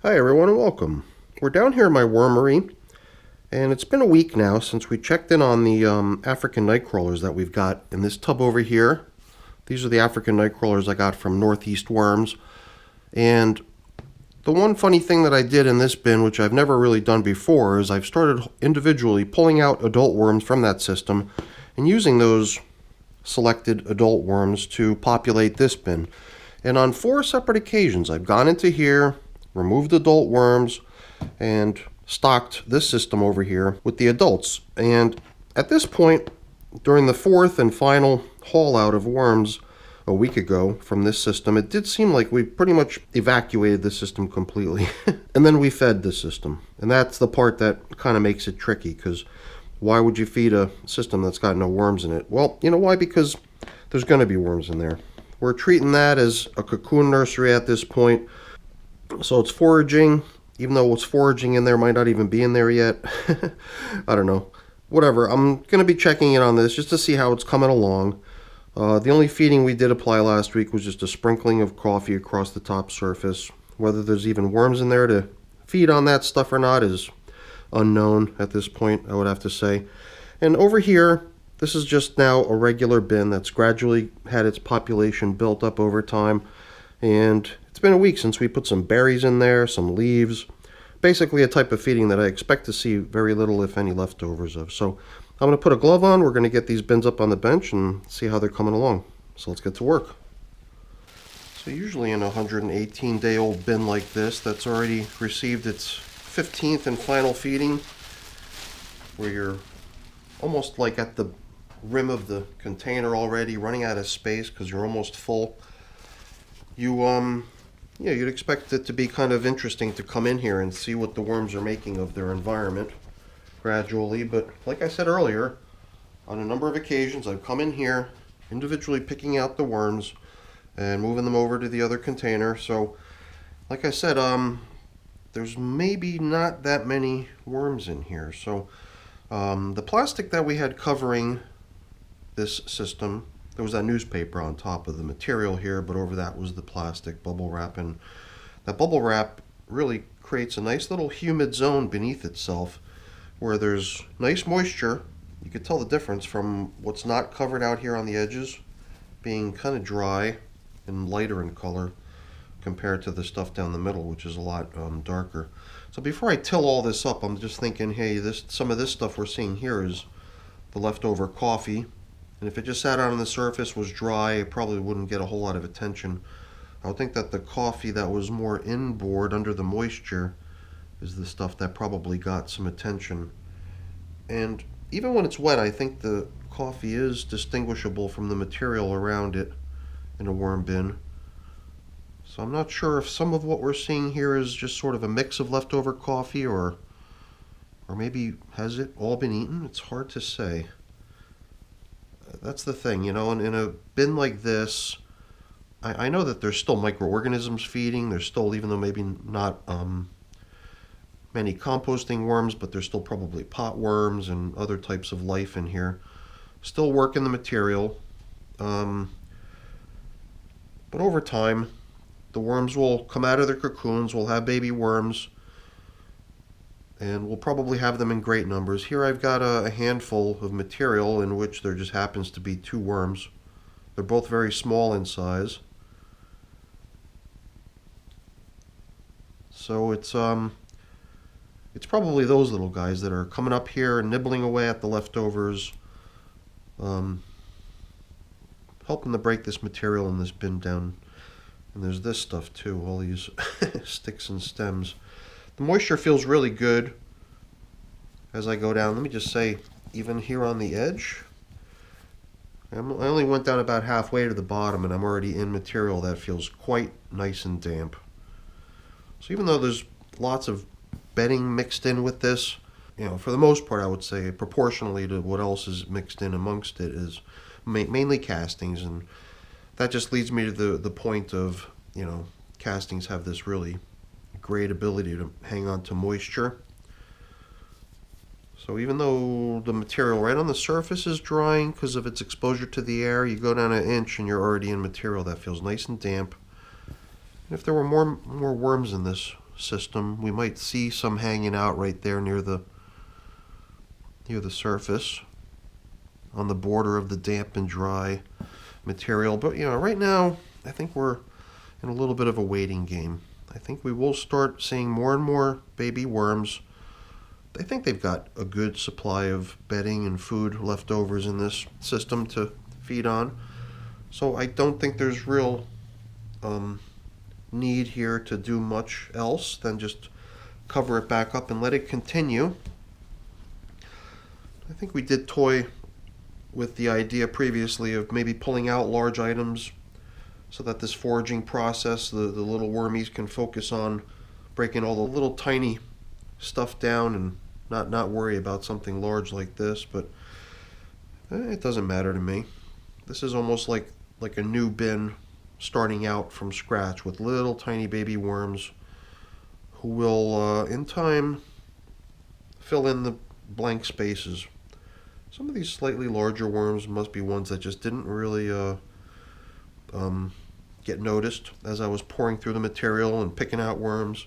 Hi everyone and welcome. We're down here in my wormery, and it's been a week now since we checked in on the African nightcrawlers that we've got in this tub over here. These are the African nightcrawlers I got from Northeast Worms, and the one funny thing that I did in this bin, which I've never really done before, is I've started individually pulling out adult worms from that system and using those selected adult worms to populate this bin. And on 4 separate occasions I've gone into here, removed adult worms, and stocked this system over here with the adults. And at this point, during the 4th and final haul out of worms a week ago from this system, it did seem like we pretty much evacuated the system completely. And then we fed the system. And that's the part that kind of makes it tricky, because why would you feed a system that's got no worms in it? Well, you know why? Because there's going to be worms in there. We're treating that as a cocoon nursery at this point. So it's foraging, even though what's foraging in there might not even be in there yet. I don't know. Whatever. I'm going to be checking in on this just to see how it's coming along. The only feeding we did apply last week was just a sprinkling of coffee across the top surface. Whether there's even worms in there to feed on that stuff or not is unknown at this point, I would have to say. And over here, this is just now a regular bin that's gradually had its population built up over time. And it's been a week since we put some berries in there, some leaves. Basically a type of feeding that I expect to see very little, if any, leftovers of. So I'm going to put a glove on. We're going to get these bins up on the bench and see how they're coming along. So let's get to work. So usually in a 118-day-old bin like this that's already received its 15th and final feeding, where you're almost like at the rim of the container already, running out of space because you're almost full, you'd expect it to be kind of interesting to come in here and see what the worms are making of their environment gradually. But like I said earlier, on a number of occasions I've come in here individually picking out the worms and moving them over to the other container. So like I said, there's maybe not that many worms in here. So the plastic that we had covering this system, there was that newspaper on top of the material here, but over that was the plastic bubble wrap, and that bubble wrap really creates a nice little humid zone beneath itself where there's nice moisture. You could tell the difference from what's not covered out here on the edges being kind of dry and lighter in color compared to the stuff down the middle, which is a lot darker. So before I till all this up, I'm just thinking, hey, some of this stuff we're seeing here is the leftover coffee. And if it just sat out on the surface, was dry, it probably wouldn't get a whole lot of attention. I would think that the coffee that was more inboard under the moisture is the stuff that probably got some attention. And even when it's wet, I think the coffee is distinguishable from the material around it in a worm bin. So I'm not sure if some of what we're seeing here is just sort of a mix of leftover coffee, or maybe has it all been eaten? It's hard to say. That's the thing, in a bin like this, I know that there's still microorganisms feeding. There's still, even though maybe not many composting worms, but there's still probably pot worms and other types of life in here. Still working the material. But over time, the worms will come out of their cocoons. We'll have baby worms, and we'll probably have them in great numbers. Here I've got a handful of material in which there just happens to be 2 worms. They're both very small in size. So it's probably those little guys that are coming up here and nibbling away at the leftovers, helping to break this material in this bin down. And there's this stuff too, all these sticks and stems. The moisture feels really good as I go down. Let me just say, even here on the edge, I only went down about halfway to the bottom, and I'm already in material that feels quite nice and damp. So even though there's lots of bedding mixed in with this, for the most part, I would say proportionally to what else is mixed in amongst it is mainly castings, and that just leads me to the point of, castings have this really great ability to hang on to moisture. So even though the material right on the surface is drying because of its exposure to the air, you go down an inch and you're already in material that feels nice and damp. And if there were more worms in this system. We might see some hanging out right there near the surface on the border of the damp and dry material. But you know, right now I think we're in a little bit of a waiting game. I think we will start seeing more and more baby worms. I think they've got a good supply of bedding and food leftovers in this system to feed on. So I don't think there's real need here to do much else than just cover it back up and let it continue. I think we did toy with the idea previously of maybe pulling out large items so that this foraging process, the little wormies can focus on breaking all the little tiny stuff down and not worry about something large like this. But it doesn't matter to me. This is almost like a new bin starting out from scratch with little tiny baby worms who will in time fill in the blank spaces. Some of these slightly larger worms must be ones that just didn't really get noticed as I was pouring through the material and picking out worms.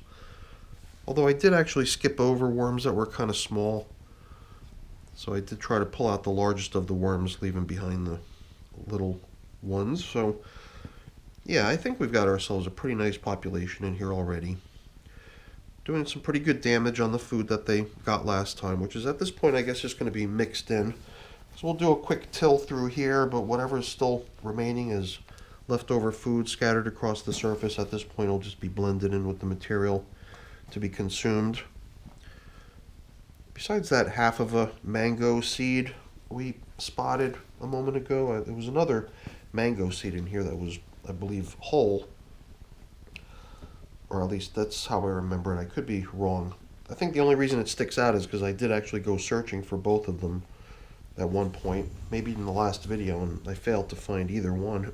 Although I did actually skip over worms that were kind of small. So I did try to pull out the largest of the worms, leaving behind the little ones. So yeah, I think we've got ourselves a pretty nice population in here already. Doing some pretty good damage on the food that they got last time, which is at this point I guess just going to be mixed in. So we'll do a quick till through here, but whatever is still remaining is leftover food scattered across the surface. At this point it'll just be blended in with the material to be consumed. Besides that half of a mango seed we spotted a moment ago, there was another mango seed in here that was, I believe, whole. Or at least that's how I remember it. I could be wrong. I think the only reason it sticks out is because I did actually go searching for both of them at one point, maybe in the last video, and I failed to find either one.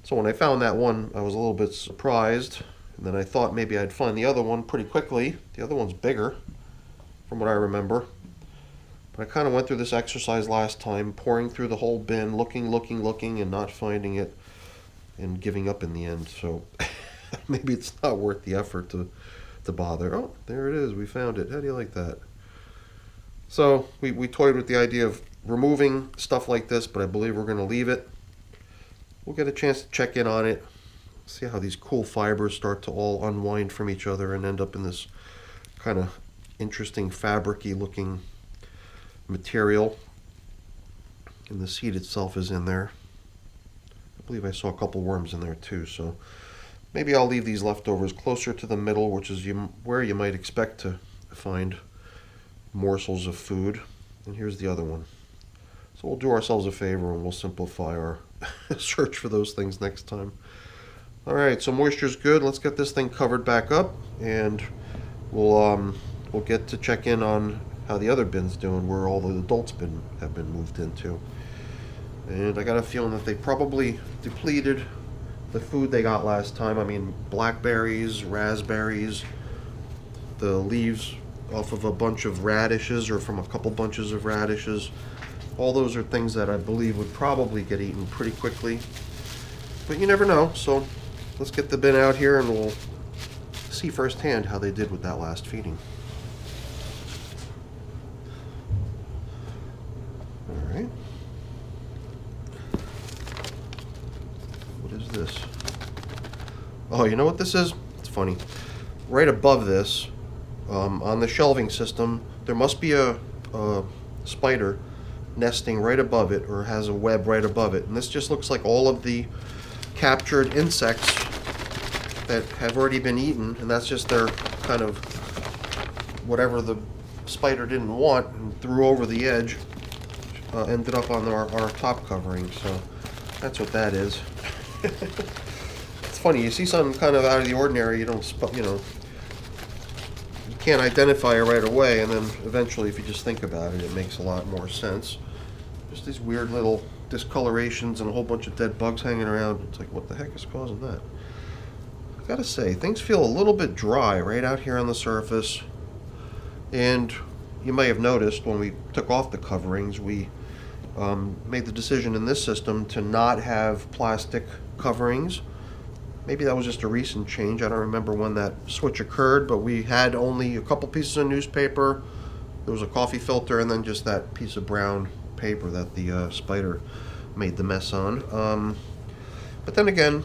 So when I found that one, I was a little bit surprised, and then I thought maybe I'd find the other one pretty quickly. The other one's bigger, from what I remember. But I kind of went through this exercise last time, pouring through the whole bin, looking, and not finding it, and giving up in the end. So maybe it's not worth the effort to bother. Oh, there it is. We found it. How do you like that? So we toyed with the idea of removing stuff like this, but I believe we're going to leave it. We'll get a chance to check in on it, see how these cool fibers start to all unwind from each other and end up in this kind of interesting fabric-y looking material. And the seed itself is in there. I believe I saw a couple worms in there too, so maybe I'll leave these leftovers closer to the middle, which is where you might expect to find morsels of food. And here's the other one. So we'll do ourselves a favor and we'll simplify our search for those things next time. Alright, so moisture's good. Let's get this thing covered back up, and we'll get to check in on how the other bin's doing, where all the adults have been moved into. And I got a feeling that they probably depleted the food they got last time. I mean, blackberries, raspberries, the leaves off of a bunch of radishes or from a couple bunches of radishes. All those are things that I believe would probably get eaten pretty quickly. But you never know, so let's get the bin out here and we'll see firsthand how they did with that last feeding. Alright. What is this? Oh, you know what this is? It's funny. Right above this, on the shelving system, there must be a spider nesting right above it, or has a web right above it. And this just looks like all of the captured insects that have already been eaten, and that's just their kind of whatever the spider didn't want and threw over the edge, ended up on our top covering. So that's what that is. It's funny, you see something kind of out of the ordinary, you don't, you can't identify it right away, and then eventually if you just think about it, it makes a lot more sense. Just these weird little discolorations and a whole bunch of dead bugs hanging around. It's like, what the heck is causing that? I gotta say, things feel a little bit dry right out here on the surface. And you may have noticed when we took off the coverings, we made the decision in this system to not have plastic coverings. Maybe that was just a recent change. I don't remember when that switch occurred, but we had only a couple pieces of newspaper. There was a coffee filter and then just that piece of brown paper that the spider made the mess on. But then again,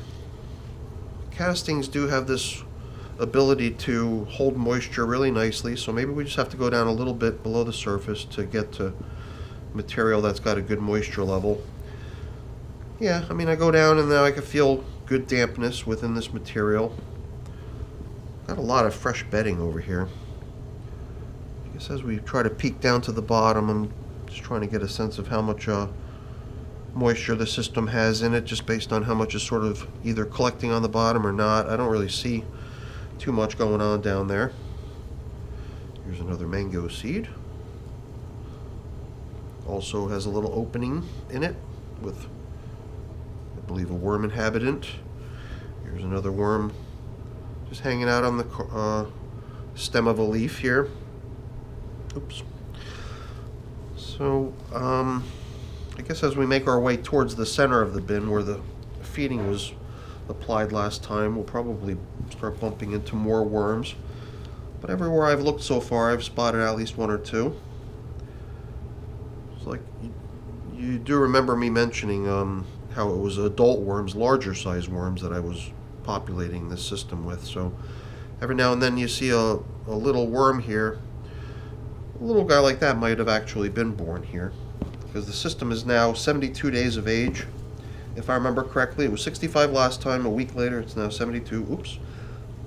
castings do have this ability to hold moisture really nicely, so maybe we just have to go down a little bit below the surface to get to material that's got a good moisture level. Yeah, I mean, I go down and now I can feel good dampness within this material. Got a lot of fresh bedding over here. I guess as we try to peek down to the bottom, I'm just trying to get a sense of how much moisture the system has in it, just based on how much is sort of either collecting on the bottom or not. I don't really see too much going on down there. Here's another mango seed. Also has a little opening in it with, I believe, a worm inhabitant. Here's another worm just hanging out on the stem of a leaf here. Oops. So, I guess as we make our way towards the center of the bin where the feeding was applied last time, we'll probably start bumping into more worms. But everywhere I've looked so far, I've spotted at least one or two. It's like, you do remember me mentioning how it was adult worms, larger size worms, that I was populating this system with. So every now and then you see a little worm here. A little guy like that might have actually been born here, because the system is now 72 days of age. If I remember correctly, it was 65 last time. A week later, it's now 72. Oops.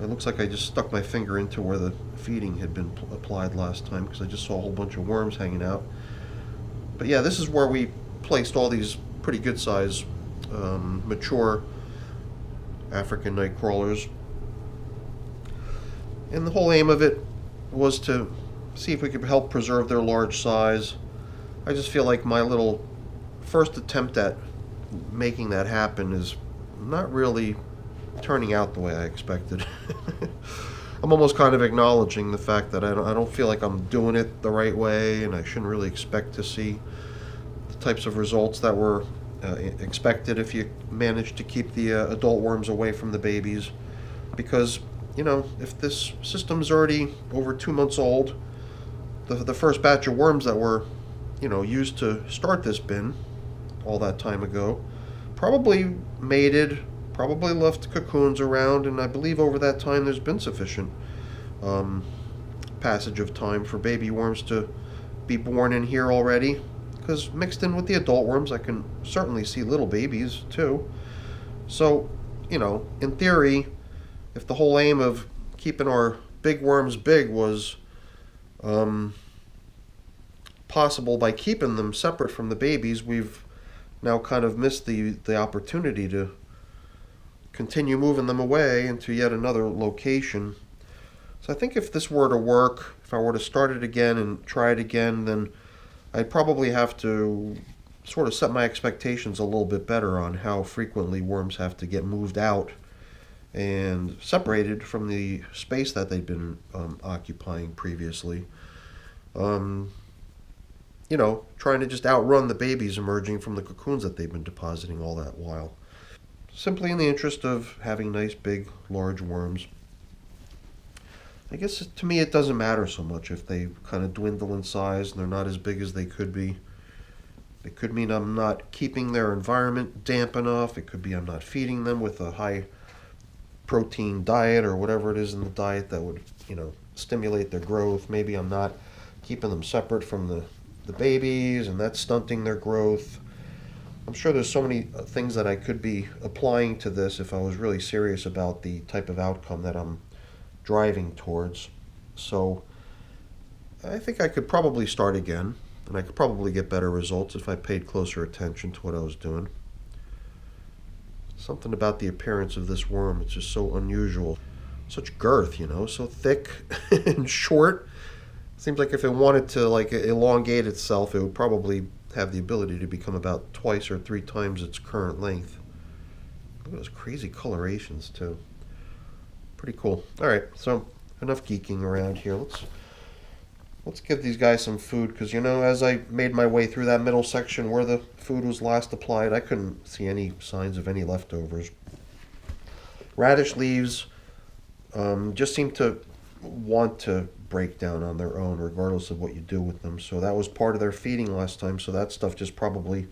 It looks like I just stuck my finger into where the feeding had been applied last time, because I just saw a whole bunch of worms hanging out. But yeah, this is where we placed all these pretty good size mature African night crawlers. And the whole aim of it was to see if we could help preserve their large size. I just feel like my little first attempt at making that happen is not really turning out the way I expected. I'm almost kind of acknowledging the fact that I don't feel like I'm doing it the right way, and I shouldn't really expect to see the types of results that were expected if you manage to keep the adult worms away from the babies. Because, you know, if this system's already over 2 months old, the first batch of worms that were, you know, used to start this bin all that time ago probably mated, probably left cocoons around, and I believe over that time there's been sufficient passage of time for baby worms to be born in here already. Because mixed in with the adult worms, I can certainly see little babies too. So, you know, in theory, if the whole aim of keeping our big worms big was possible by keeping them separate from the babies, we've now kind of missed the opportunity to continue moving them away into yet another location. So I think if this were to work, if I were to start it again and try it again, then I'd probably have to sort of set my expectations a little bit better on how frequently worms have to get moved out and separated from the space that they've been occupying previously. You know, trying to just outrun the babies emerging from the cocoons that they've been depositing all that while. Simply in the interest of having nice, big, large worms. I guess to me it doesn't matter so much if they kind of dwindle in size and they're not as big as they could be. It could mean I'm not keeping their environment damp enough. It could be I'm not feeding them with a high protein diet or whatever it is in the diet that would, you know, stimulate their growth. Maybe I'm not keeping them separate from the babies and that's stunting their growth. I'm sure there's so many things that I could be applying to this if I was really serious about the type of outcome that I'm driving towards. So I think I could probably start again, and I could probably get better results if I paid closer attention to what I was doing. Something about the appearance of this worm, it's just so unusual. Such girth, you know, so thick and short. Seems like if it wanted to like elongate itself, it would probably have the ability to become about 2 or 3 times its current length. Look at those crazy colorations too. Pretty cool. All right, so enough geeking around here. Let's give these guys some food, because, you know, as I made my way through that middle section where the food was last applied, I couldn't see any signs of any leftovers. Radish leaves just seem to want to break down on their own regardless of what you do with them. So that was part of their feeding last time, so that stuff just probably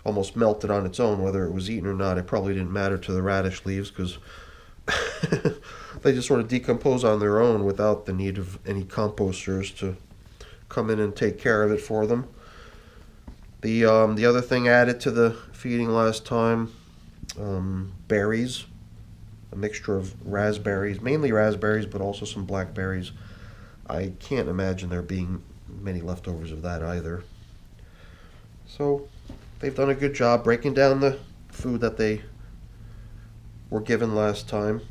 almost melted on its own. Whether it was eaten or not, it probably didn't matter to the radish leaves because they just sort of decompose on their own without the need of any composters to come in and take care of it for them. The other thing added to the feeding last time, berries, a mixture of raspberries, mainly raspberries, but also some blackberries. I can't imagine there being many leftovers of that either. So they've done a good job breaking down the food that they were given last time.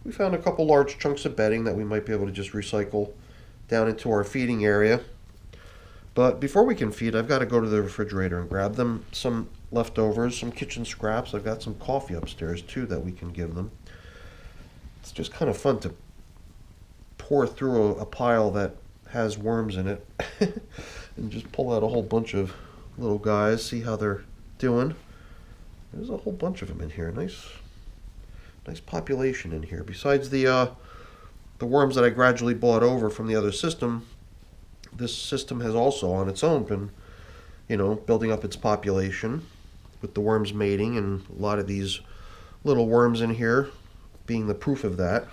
We found a couple large chunks of bedding that we might be able to just recycle down into our feeding area. But before we can feed, I've got to go to the refrigerator and grab them some leftovers, some kitchen scraps. I've got some coffee upstairs too that we can give them. It's just kind of fun to pour through a pile that has worms in it and just pull out a whole bunch of little guys, see how they're doing. There's a whole bunch of them in here. Nice population in here. Besides the worms that I gradually brought over from the other system, this system has also on its own been, building up its population with the worms mating, and a lot of these little worms in here being the proof of that.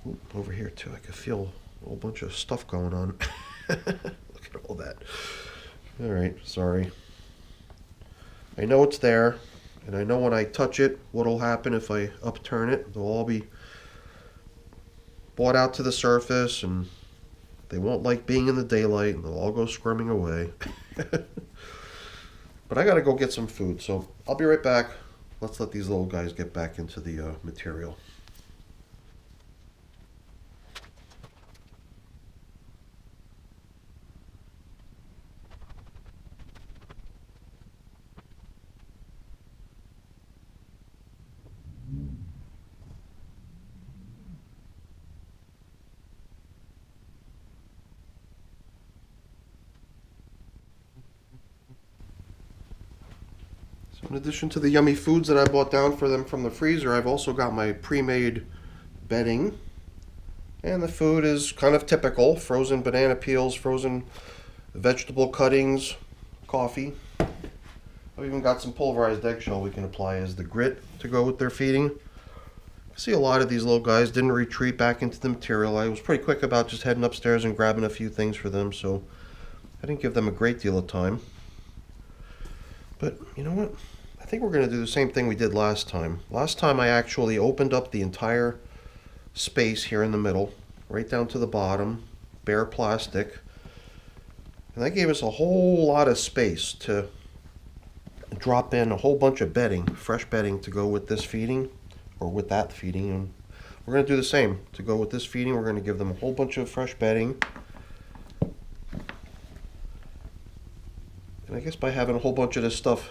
Ooh, over here too, I can feel a whole bunch of stuff going on. Look at all that. All right, sorry. I know it's there, and I know when I touch it, what'll happen if I upturn it. They'll all be brought out to the surface, and they won't like being in the daylight, and they'll all go squirming away. But I gotta go get some food, so I'll be right back. Let's let these little guys get back into the material. In addition to the yummy foods that I bought down for them from the freezer, I've also got my pre-made bedding. And the food is kind of typical: frozen banana peels, frozen vegetable cuttings, coffee. I've even got some pulverized eggshell we can apply as the grit to go with their feeding. I see a lot of these little guys didn't retreat back into the material. I was pretty quick about just heading upstairs and grabbing a few things for them, so I didn't give them a great deal of time. But you know what? I think we're going to do the same thing we did last time. Last time I actually opened up the entire space here in the middle, right down to the bottom, bare plastic. And that gave us a whole lot of space to drop in a whole bunch of bedding, fresh bedding to go with this feeding, or with that feeding. And we're going to do the same. To go with this feeding, we're going to give them a whole bunch of fresh bedding. And I guess by having a whole bunch of this stuff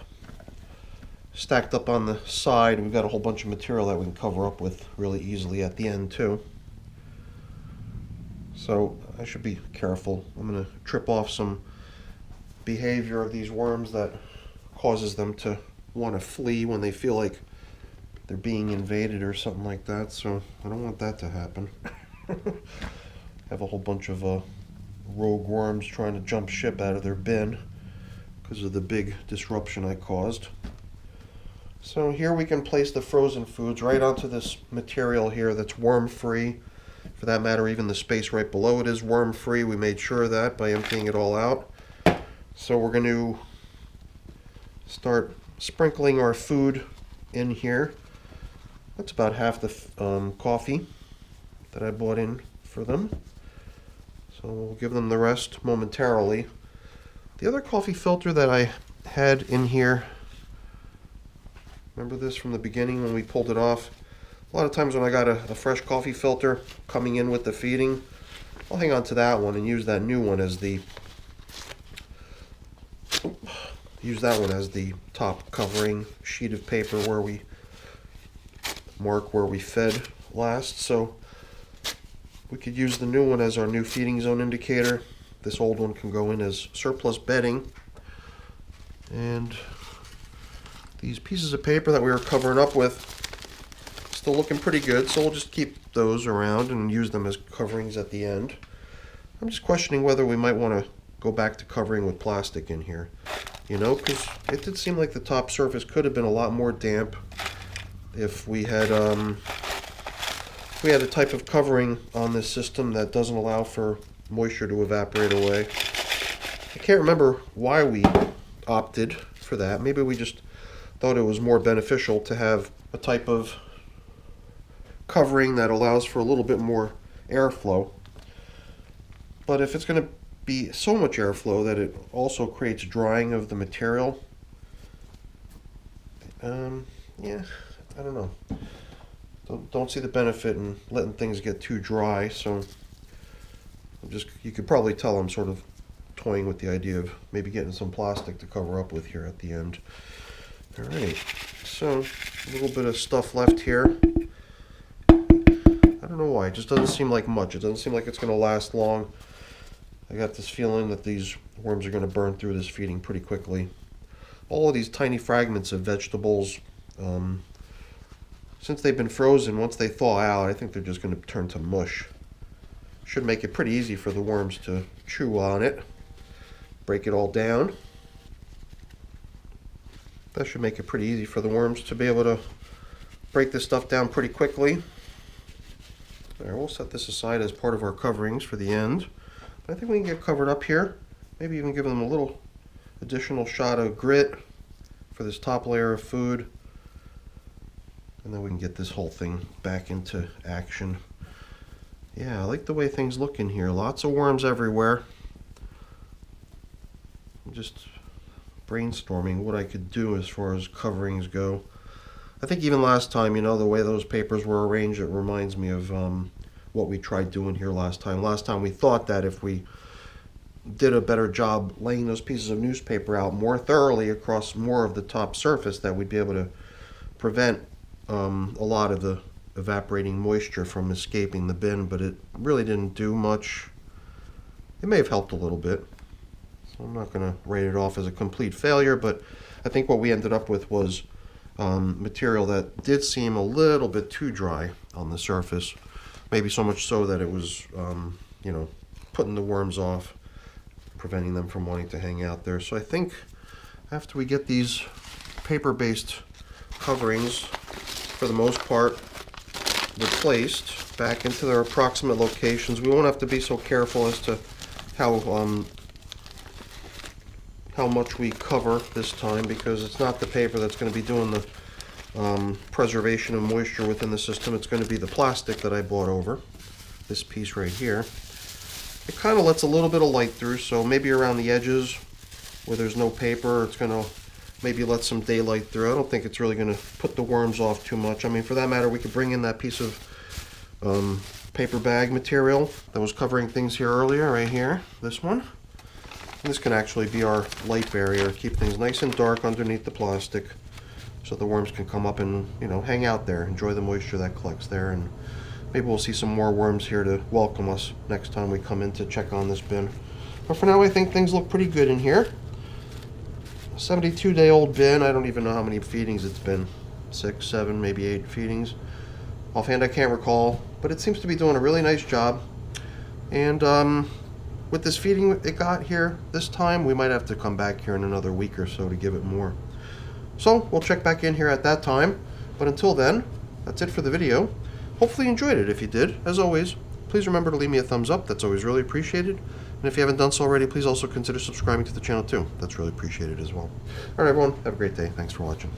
stacked up on the side, we've got a whole bunch of material that we can cover up with really easily at the end too. So I should be careful. I'm going to trip off some behavior of these worms that causes them to want to flee when they feel like they're being invaded or something like that. So I don't want that to happen. Have a whole bunch of rogue worms trying to jump ship out of their bin because of the big disruption I caused. So here we can place the frozen foods right onto this material here that's worm-free. For that matter, even the space right below it is worm-free. We made sure of that by emptying it all out. So we're going to start sprinkling our food in here. That's about half the coffee that I bought in for them. So we'll give them the rest momentarily. The other coffee filter that I had in here, remember this from the beginning when we pulled it off? A lot of times when I got a fresh coffee filter coming in with the feeding, I'll hang on to that one and use that new one as the top covering sheet of paper where we mark where we fed last. So we could use the new one as our new feeding zone indicator. This old one can go in as surplus bedding. And these pieces of paper that we were covering up with still looking pretty good, so we'll just keep those around and use them as coverings at the end. I'm just questioning whether we might want to go back to covering with plastic in here, you know, because it did seem like the top surface could have been a lot more damp if we had a type of covering on this system that doesn't allow for moisture to evaporate away. I can't remember why we opted for that. Maybe we just thought it was more beneficial to have a type of covering that allows for a little bit more airflow. But if it's going to be so much airflow that it also creates drying of the material, yeah, I don't know. Don't see the benefit in letting things get too dry, so you could probably tell I'm sort of toying with the idea of maybe getting some plastic to cover up with here at the end. Alright, so a little bit of stuff left here. I don't know why, it just doesn't seem like much. It doesn't seem like it's going to last long. I got this feeling that these worms are going to burn through this feeding pretty quickly. All of these tiny fragments of vegetables, since they've been frozen, once they thaw out, I think they're just going to turn to mush. Should make it pretty easy for the worms to chew on it. Break it all down. That should make it pretty easy for the worms to be able to break this stuff down pretty quickly. Alright, we'll set this aside as part of our coverings for the end. I think we can get covered up here. Maybe even give them a little additional shot of grit for this top layer of food. And then we can get this whole thing back into action. Yeah, I like the way things look in here. Lots of worms everywhere. I'm just brainstorming what I could do as far as coverings go. I think even last time, you know, the way those papers were arranged, it reminds me of what we tried doing here last time. Last time we thought that if we did a better job laying those pieces of newspaper out more thoroughly across more of the top surface, that we'd be able to prevent a lot of the evaporating moisture from escaping the bin, but it really didn't do much. It may have helped a little bit, so I'm not going to write it off as a complete failure, but I think what we ended up with was material that did seem a little bit too dry on the surface. Maybe so much so that it was, you know, putting the worms off, preventing them from wanting to hang out there. So I think after we get these paper-based coverings, for the most part, replaced back into their approximate locations, we won't have to be so careful as to how much we cover this time, because it's not the paper that's going to be doing the preservation of moisture within the system. It's going to be the plastic that I bought over, this piece right here. It kind of lets a little bit of light through, so maybe around the edges where there's no paper, it's going to maybe let some daylight through. I don't think it's really going to put the worms off too much. I mean, for that matter, we could bring in that piece of paper bag material that was covering things here earlier, right here, this one. And this can actually be our light barrier, keep things nice and dark underneath the plastic, so the worms can come up and, you know, hang out there, enjoy the moisture that collects there, and maybe we'll see some more worms here to welcome us next time we come in to check on this bin. But for now, I think things look pretty good in here. 72-day-old bin. I don't even know how many feedings it's been. 6, 7, maybe 8 feedings. Offhand, I can't recall, but it seems to be doing a really nice job. And with this feeding it got here this time, we might have to come back here in another week or so to give it more. So we'll check back in here at that time. But until then, that's it for the video. Hopefully you enjoyed it. If you did, as always, please remember to leave me a thumbs up. That's always really appreciated. And if you haven't done so already, please also consider subscribing to the channel too. That's really appreciated as well. All right, everyone, have a great day. Thanks for watching.